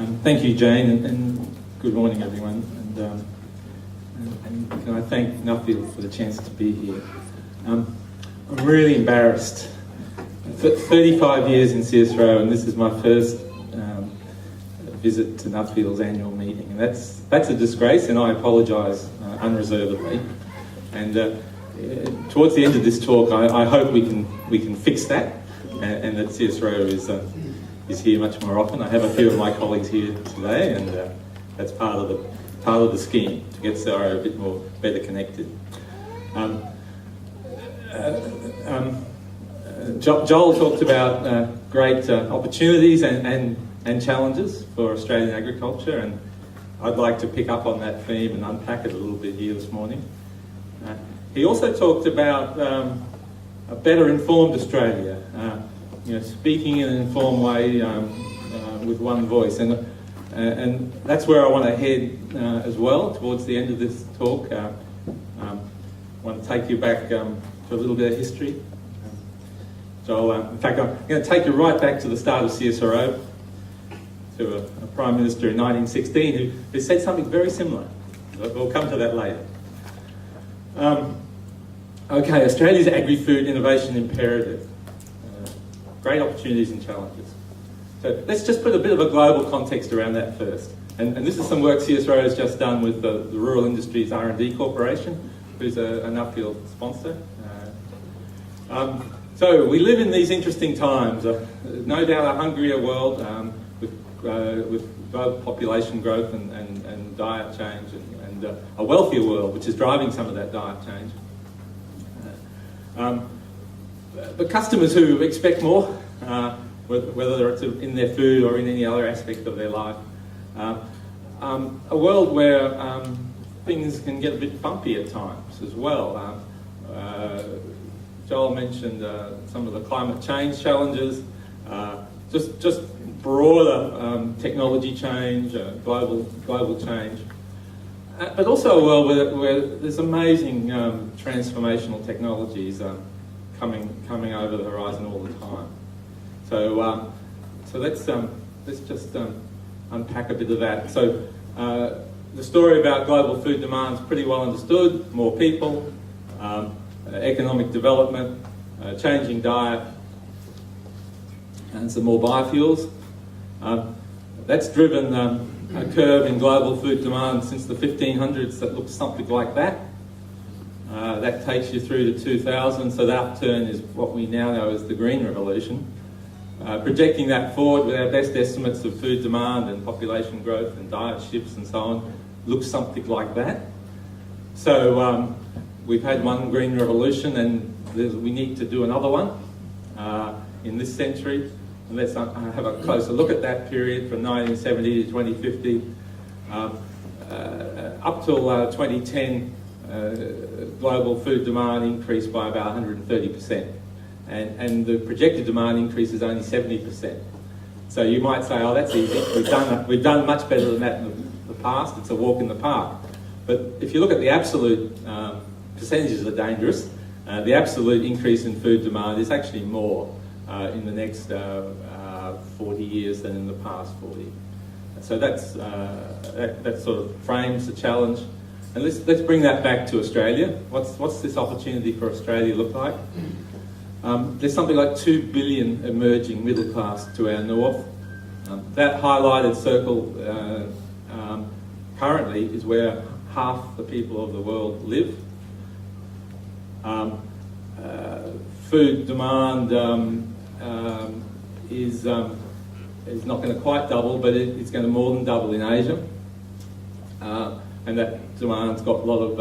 Thank you, Jane, and good morning, everyone. And can I thank Nuffield for the chance to be here. I'm really embarrassed. 35 years in CSIRO, and this is my first visit to Nuffield's annual meeting, and that's a disgrace, and I apologise unreservedly. And towards the end of this talk, I hope we can fix that, and that CSIRO is here much more often. I have a few of my colleagues here today, and that's part of the scheme to get CSIRO a bit more better connected. Joel talked about great opportunities and challenges for Australian agriculture, and I'd like to pick up on that theme and unpack it a little bit here this morning. He also talked about a better informed Australia, speaking in an informed way with one voice, and that's where I want to head as well towards the end of this talk. I want to take you back to a little bit of history. Joel, in fact, I'm going to take you right back to the start of CSIRO, to a Prime Minister in 1916 who said something very similar. We'll come to that later. Okay, Australia's agri-food innovation imperative. Great opportunities and challenges. So let's just put a bit of a global context around that first. And this is some work CSIRO has just done with the Rural Industries R&D Corporation, who's a Nuffield sponsor. So we live in these interesting times. No doubt a hungrier world with global population growth and diet change, and a wealthier world, which is driving some of that diet change. But customers who expect more, whether it's in their food or in any other aspect of their life. A world where things can get a bit bumpy at times as well. Joel mentioned some of the climate change challenges, just broader technology change, global change, but also a world where there's amazing transformational technologies coming over the horizon all the time. So let's just unpack a bit of that. So the story about global food demand is pretty well understood. More people, economic development, changing diet, and some more biofuels. That's driven a curve in global food demand since the 1500s that looks something like that. That takes you through to 2000, so the upturn is what we now know as the Green Revolution. Projecting that forward with our best estimates of food demand and population growth and diet shifts and so on, looks something like that. So we've had one Green Revolution, and we need to do another one in this century. And let's have a closer look at that period from 1970 to 2050. Up till 2010, global food demand increased by about 130%. And the projected demand increase is only 70%. So you might say, oh, that's easy. We've done much better than that in the past. It's a walk in the park. But if you look at the absolute percentages are dangerous. The absolute increase in food demand is actually more in the next 40 years than in the past 40. So that sort of frames the challenge. And let's bring that back to Australia. What's this opportunity for Australia look like? There's something like 2 billion emerging middle class to our north. That highlighted circle currently is where half the people of the world live. Food demand is not going to quite double, but it's going to more than double in Asia. And that demand's got a lot of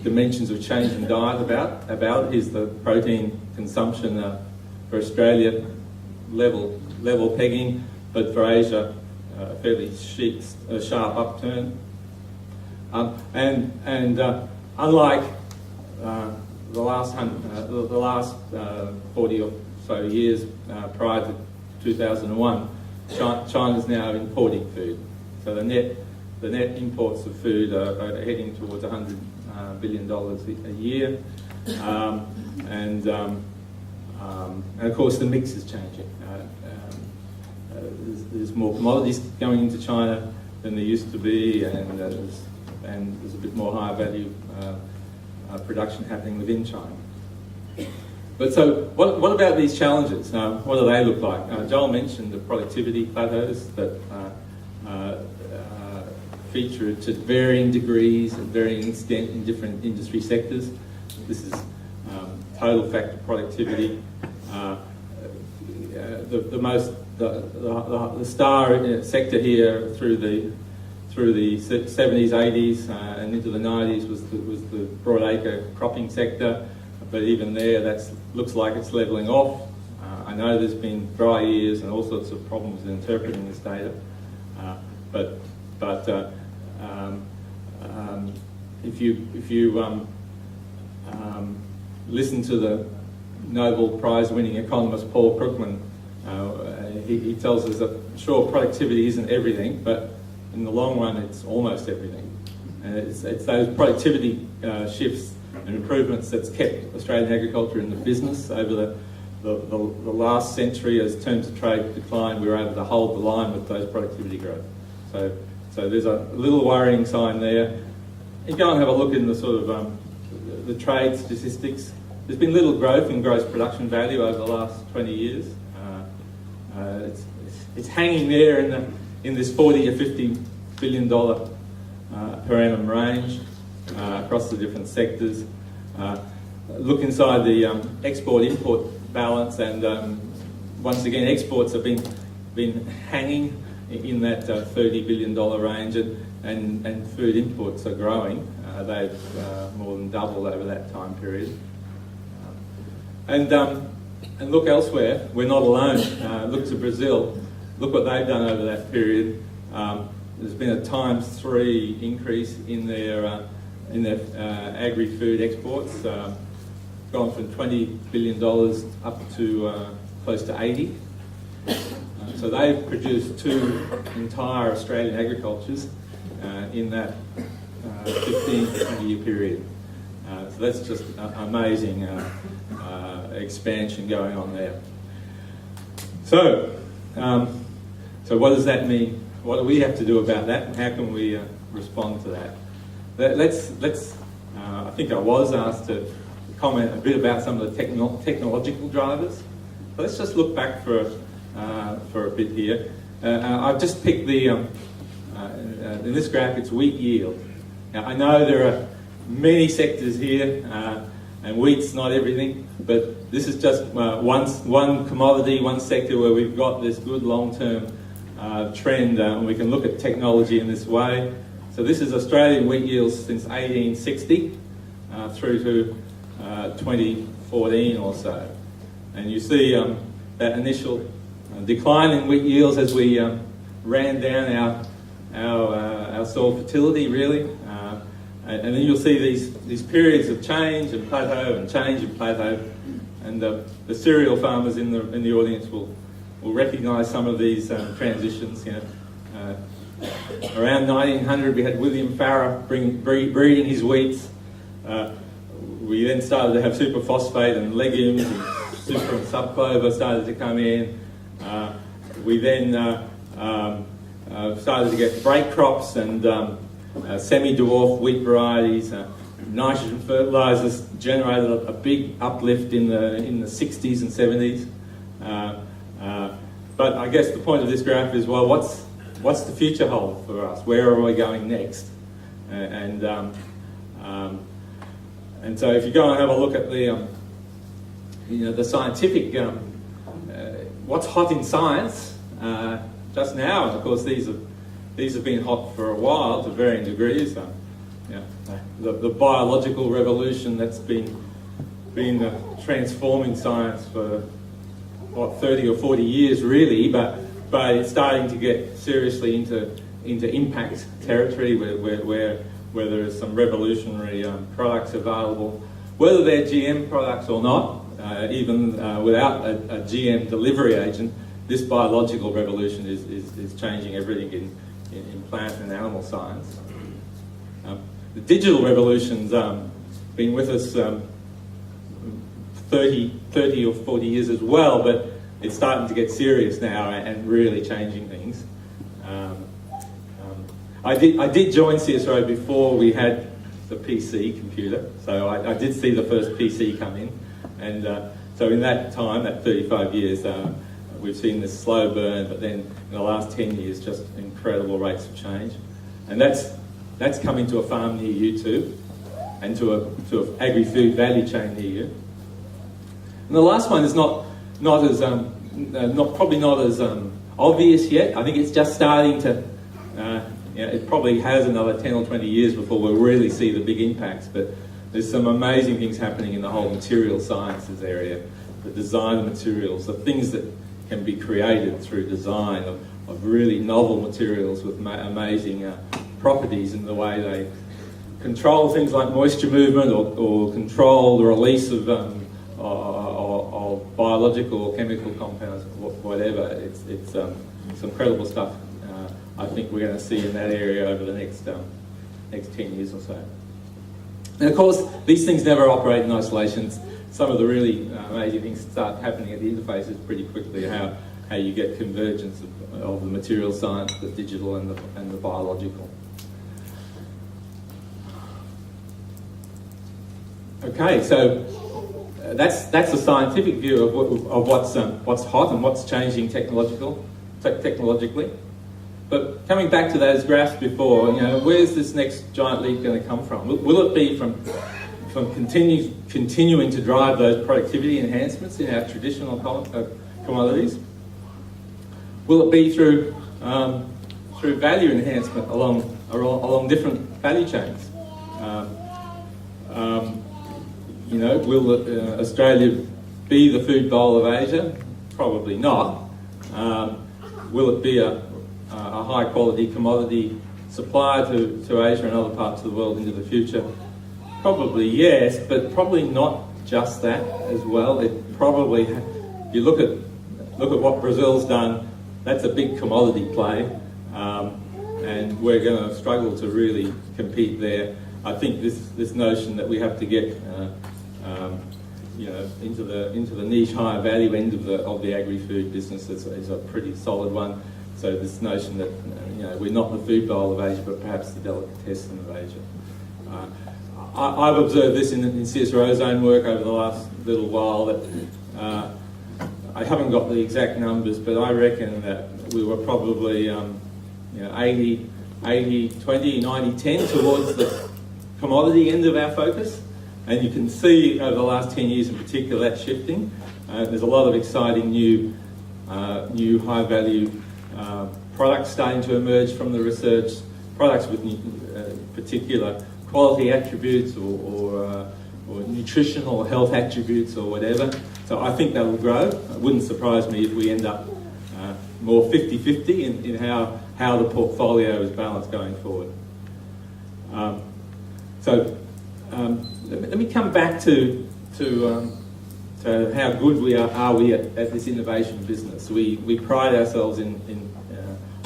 dimensions of change in diet about it. Here's the protein consumption for Australia, level pegging, but for Asia, a fairly sharp upturn. Unlike the last 40 or so years prior to 2001, China's now importing food. So the net imports of food are heading towards $100 billion a year, and of course the mix is changing. there's more commodities going into China than there used to be, and there's a bit more higher value production happening within China. But so, what about these challenges? What do they look like? Joel mentioned the productivity plateaus that feature to varying degrees and varying extent in different industry sectors. This is total factor productivity. The star sector here through the 70s, 80s, and into the 90s was the broadacre cropping sector. But even there, that looks like it's levelling off. I know there's been dry years and all sorts of problems in interpreting this data. If you listen to the Nobel Prize-winning economist Paul Krugman, he tells us that sure, productivity isn't everything, but in the long run, it's almost everything. And it's those productivity shifts and improvements that's kept Australian agriculture in the business over the last century. As terms of trade declined, we were able to hold the line with those productivity growth. So there's a little worrying sign there. You go and have a look in the sort of the trade statistics. There's been little growth in gross production value over the last 20 years. It's hanging there in this $40 to $50 billion per annum range across the different sectors. Look inside the export-import balance, and once again, exports have been hanging in that $30 billion range, and food imports are growing. They've more than doubled over that time period. And look elsewhere. We're not alone. Look to Brazil. Look what they've done over that period. There's been a ×3 increase in their agri-food exports, gone from $20 billion up to close to 80. So they've produced 2 entire Australian agricultures in that 15 to 20 year period. So that's just amazing expansion going on there. So what does that mean? What do we have to do about that, and how can we respond to that? Let's I think I was asked to comment a bit about some of the technological drivers. But let's just look back for a bit here. I've just picked the in this graph, it's wheat yield. Now, I know there are many sectors here, and wheat's not everything, but this is just one commodity, one sector where we've got this good long-term trend, and we can look at technology in this way. So this is Australian wheat yields since 1860 through to 2014 or so. And you see that initial decline in wheat yields as we ran down our soil fertility, really. And then you'll see these periods of change and plateau and change and plateau. And the cereal farmers in the audience will recognise some of these transitions. You know, around 1900, we had William Farrer breeding his wheats. We then started to have superphosphate and legumes, and super and subclover started to come in. We then started to get break crops and semi-dwarf wheat varieties. Nitrogen fertilisers generated a big uplift in the 60s and 70s. But I guess the point of this graph is, well, what's the future hold for us? Where are we going next? And so if you go and have a look at the scientific, what's hot in science just now, and of course these have been hot for a while to varying degrees. The biological revolution that's been transforming science for 30 or 40 years really, but it's starting to get seriously into impact territory where there is some revolutionary products available, whether they're GM products or not. Even without a GM delivery agent, this biological revolution is changing everything in plant and animal science. The digital revolution's been with us 30 or 40 years as well, but it's starting to get serious now and really changing things. I did join CSIRO before we had the PC computer, so I did see the first PC come in, and so in that time, that 35 years, we've seen this slow burn, but then in the last 10 years, just incredible rates of change, and that's coming to a farm near you too, and to an agri-food value chain near you. And the last one is probably not as obvious yet. I think it's just starting to. It probably has another 10 or 20 years before we'll really see the big impacts. But there's some amazing things happening in the whole material sciences area, the design of materials, the things that can be created through design of really novel materials with amazing properties in the way they control things like moisture movement or control the release of biological or chemical compounds, whatever. It's some incredible stuff I think we're going to see in that area over the next 10 years or so. And of course, these things never operate in isolation. Some of the really amazing things start happening at the interfaces pretty quickly, how you get convergence of the material science, the digital and the biological. Okay, so that's the scientific view of what's hot and what's changing technologically. But coming back to those graphs before, where's this next giant leap going to come from? Will it be from continuing to drive those productivity enhancements in our traditional commodities? Will it be through value enhancement along different value chains? Will Australia be the food bowl of Asia? Probably not. Will it be a high quality commodity supplier to Asia and other parts of the world into the future? Probably yes, but probably not just that as well. It probably, if you look at what Brazil's done, that's a big commodity play, and we're going to struggle to really compete there. I think this notion that we have to get into the niche higher value end of the agri-food business is a pretty solid one. So this notion that we're not the food bowl of Asia, but perhaps the delicatessen of Asia. I've observed this in CSIRO's own work over the last little while. That I haven't got the exact numbers, but I reckon that we were probably 80, 20, 90, 10 towards the commodity end of our focus. And you can see over the last 10 years in particular that shifting. There's a lot of exciting new high value products starting to emerge from the research, products with particular quality attributes or nutritional health attributes or whatever. So I think that will grow. It wouldn't surprise me if we end up more 50-50 in how the portfolio is balanced going forward. Let me come back to how good we are at this innovation business. We pride ourselves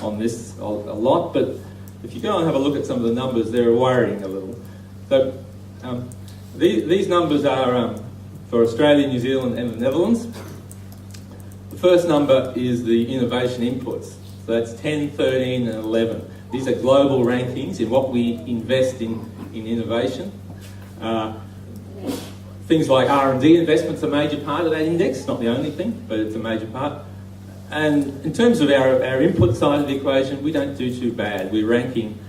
on this a lot, but if you go and have a look at some of the numbers, they're worrying a little. So these numbers are for Australia, New Zealand and the Netherlands. The first number is the innovation inputs. So that's 10, 13 and 11. These are global rankings in what we invest in innovation. Things like R&D investment's a major part of that index, not the only thing, but it's a major part. And in terms of our input side of the equation, we don't do too bad. We're ranking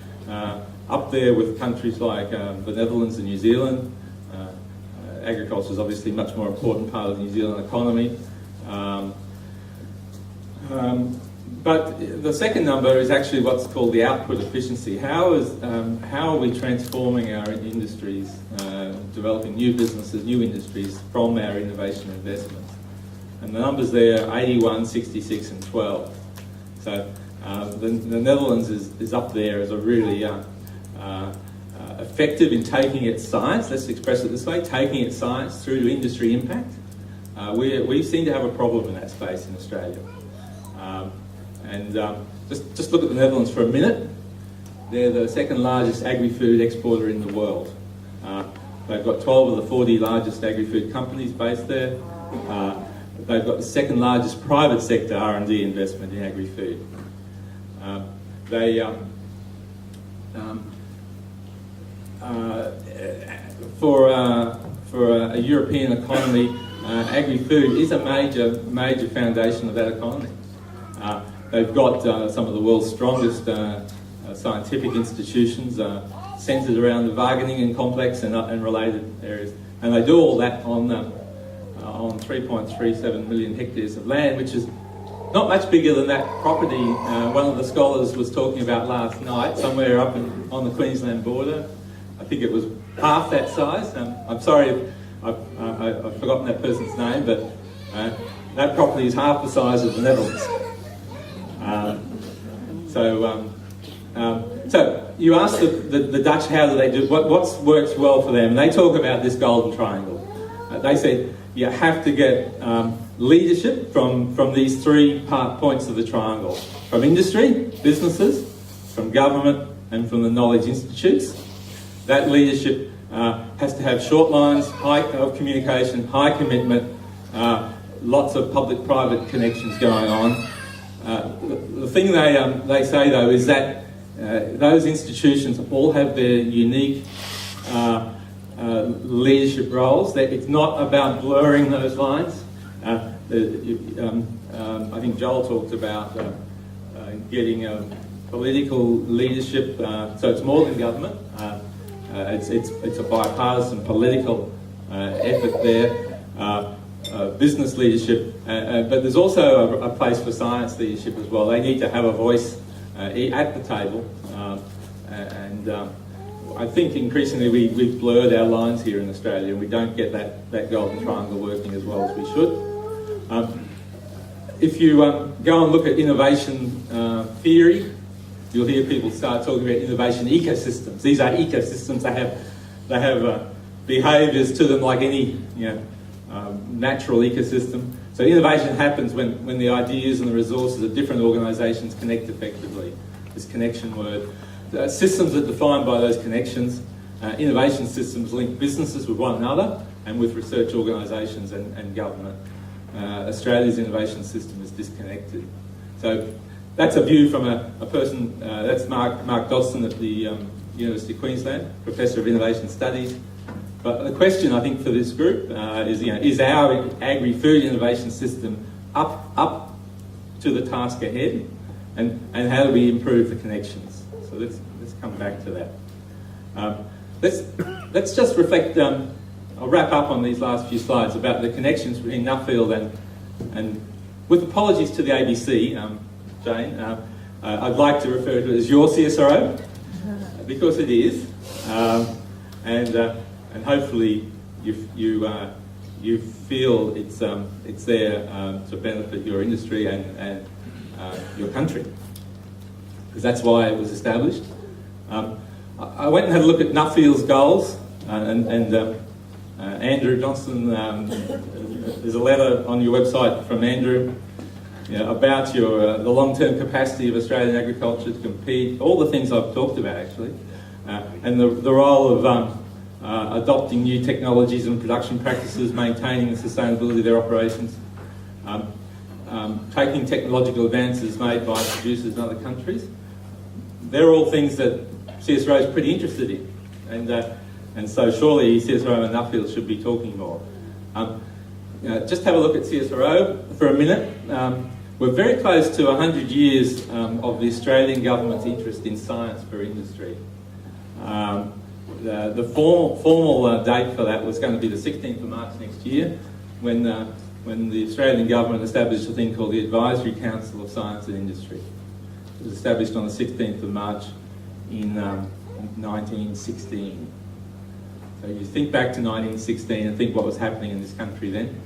up there with countries like the Netherlands and New Zealand. Agriculture is obviously a much more important part of the New Zealand economy. But the second number is actually what's called the output efficiency. How are we transforming our industries, developing new businesses, new industries from our innovation investments? And the numbers there are 81, 66 and 12. So the Netherlands is up there as a really effective in taking its science, let's express it this way, taking its science through to industry impact. We seem to have a problem in that space in Australia. Just look at the Netherlands for a minute. They're the second largest agri-food exporter in the world. They've got 12 of the 40 largest agri-food companies based there. they've got the second largest private sector R&D investment in agri-food. For a European economy, agri-food is a major foundation of that economy. They've got some of the world's strongest scientific institutions centred around the Wageningen and complex and related areas, and they do all that on 3.37 million hectares of land, which is not much bigger than that property one of the scholars was talking about last night, somewhere up on the Queensland border. I think it was half that size. I'm sorry if I've forgotten that person's name, but that property is half the size of the Netherlands. So you ask the Dutch how do they do, what works well for them, and they talk about this golden triangle. They said you have to get leadership from these three points of the triangle: from industry, businesses, from government, and from the knowledge institutes. That leadership has to have short lines, high of communication, high commitment, lots of public-private connections going on. The thing they say though is that those institutions all have their unique leadership roles. It's not about blurring those lines. I think Joel talked about getting political leadership, so it's more than government. It's a bipartisan political effort there. Business leadership, but there's also a place for science leadership as well. They need to have a voice at the table, and I think increasingly we've blurred our lines here in Australia, and we don't get that golden triangle working as well as we should. If you go and look at innovation theory, you'll hear people start talking about innovation ecosystems. These are ecosystems. They have behaviours to them like any natural ecosystem. So innovation happens when the ideas and the resources of different organisations connect effectively. This connection word. Systems are defined by those connections. Innovation systems link businesses with one another and with research organisations and government. Australia's innovation system is disconnected. So that's a view from a person, that's Mark Dodson at the University of Queensland, Professor of Innovation Studies. But the question, I think, for this group is our agri-food innovation system up to the task ahead, and how do we improve the connections? So let's come back to that. Let's just reflect. I'll wrap up on these last few slides about the connections between Nuffield and with apologies to the ABC, Jane. I'd like to refer to it as your CSIRO because it is, and hopefully you feel it's there to benefit your industry and your country, because that's why it was established. I went and had a look at Nuffield's goals, and Andrew Johnston, there's a letter on your website from Andrew about the long-term capacity of Australian agriculture to compete, all the things I've talked about actually, and the role of adopting new technologies and production practices, maintaining the sustainability of their operations, taking technological advances made by producers in other countries. They're all things that CSIRO is pretty interested in, and so surely CSIRO and Nuffield should be talking more. Just have a look at CSIRO for a minute. We're very close to 100 years of the Australian government's interest in science for industry. The formal date for that was going to be the 16th of March next year, when the Australian government established a thing called the Advisory Council of Science and Industry. It was established on the 16th of March in 1916. So you think back to 1916 and think what was happening in this country then.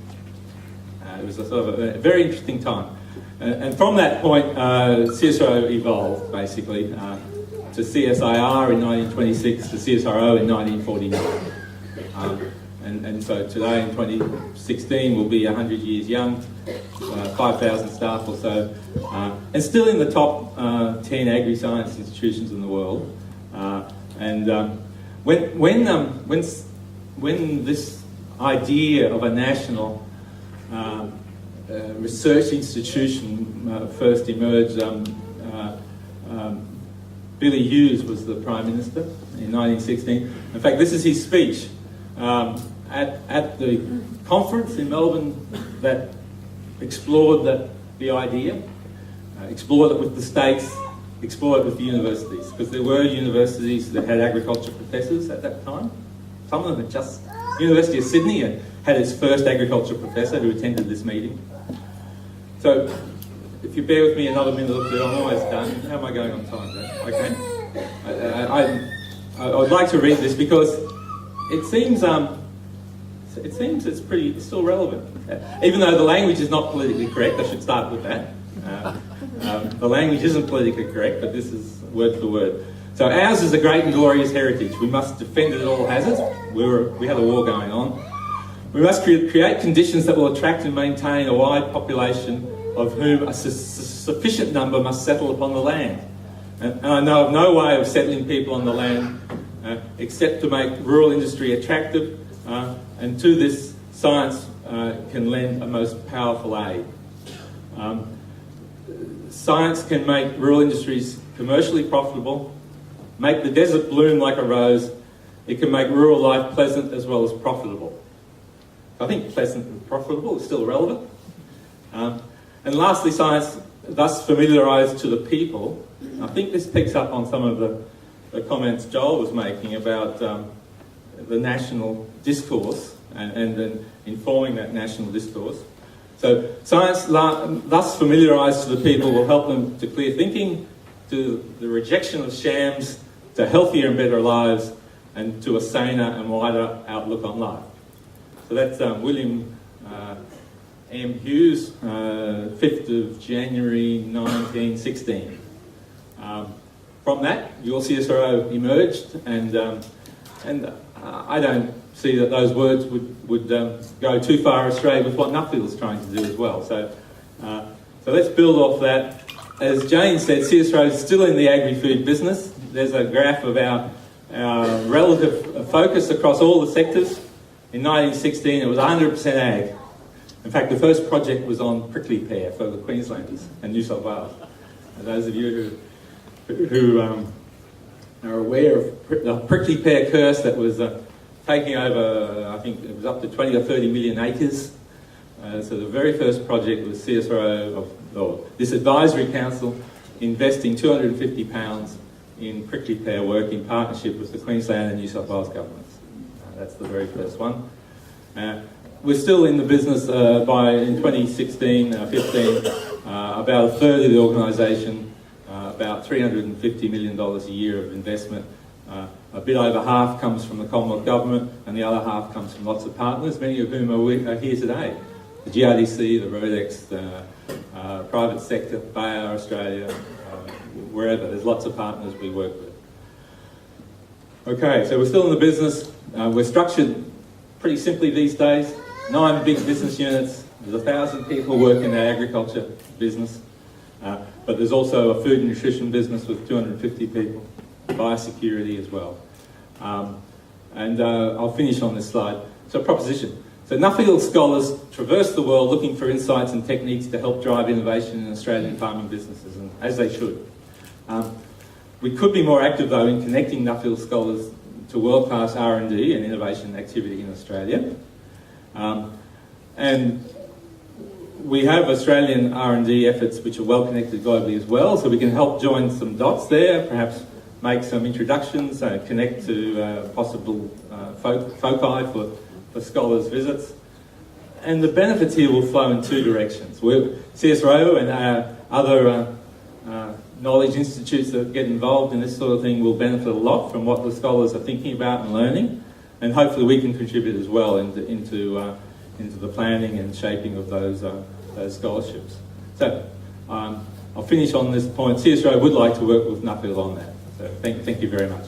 It was a sort of a very interesting time. And from that point, CSIRO evolved, basically, to CSIR in 1926, to CSIRO in 1949. And so today, in 2016, we'll be 100 years young, 5,000 staff or so, and still in the top 10 agri-science institutions in the world. When this idea of a national research institution first emerged, Billy Hughes was the Prime Minister in 1916. In fact, this is his speech at the conference in Melbourne that explored the idea, explored it with the states, explored it with the universities, because there were universities that had agriculture professors at that time. Some of them had just... University of Sydney had its first agriculture professor who attended this meeting. So, if you bear with me another minute or two, I'm almost done. How am I going on time, Dave? Okay. I would like to read this because it seems it's still relevant. Even though the language is not politically correct, I should start with that. The language isn't politically correct, but this is word for word. So ours is a great and glorious heritage. We must defend it at all hazards. We had a war going on. We must create conditions that will attract and maintain a wide population of whom a sufficient number must settle upon the land. And I know of no way of settling people on the land except to make rural industry attractive, and to this science can lend a most powerful aid. Science can make rural industries commercially profitable, make the desert bloom like a rose. It can make rural life pleasant as well as profitable. I think pleasant and profitable is still relevant. And lastly, science thus familiarised to the people. I think this picks up on some of the comments Joel was making about the national discourse and then informing that national discourse. So science thus familiarised to the people will help them to clear thinking, to the rejection of shams, to healthier and better lives, and to a saner and wider outlook on life. So that's William M. Hughes, 5th of January 1916. From that, your CSIRO emerged, and I don't see that those words would go too far astray with what Nuffield's trying to do as well. So let's build off that. As Jane said, CSIRO is still in the agri-food business. There's a graph of our relative focus across all the sectors. In 1916, it was 100% ag. In fact, the first project was on prickly pear for the Queenslanders and New South Wales. And those of you who are aware of the prickly pear curse that was taking over, I think it was up to 20 or 30 million acres. So the very first project was CSIRO, this advisory council, investing £250 in prickly pear work in partnership with the Queensland and New South Wales governments. That's the very first one. We're still in the business in 2016, 15, about a third of the organisation, about $350 million a year of investment. A bit over half comes from the Commonwealth Government, and the other half comes from lots of partners, many of whom are here today. The GRDC, the Rodex, the private sector, Bayer Australia, wherever. There's lots of partners we work with. Okay, so we're still in the business. We're structured pretty simply these days. 9 big business units. There's 1,000 people work in our agriculture business. But there's also a food and nutrition business with 250 people. Biosecurity as well. I'll finish on this slide. So proposition. So Nuffield scholars traverse the world looking for insights and techniques to help drive innovation in Australian farming businesses, and as they should. We could be more active though in connecting Nuffield scholars to world-class R&D and innovation activity in Australia. And we have Australian R&D efforts which are well connected globally as well, so we can help join some dots there, perhaps make some introductions, connect to possible foci for scholars' visits. And the benefits here will flow in 2 directions. CSIRO and other knowledge institutes that get involved in this sort of thing will benefit a lot from what the scholars are thinking about and learning, and hopefully we can contribute as well into the planning and shaping of those scholarships. So I'll finish on this point. CSIRO would like to work with Nuffield on that. So thank you very much.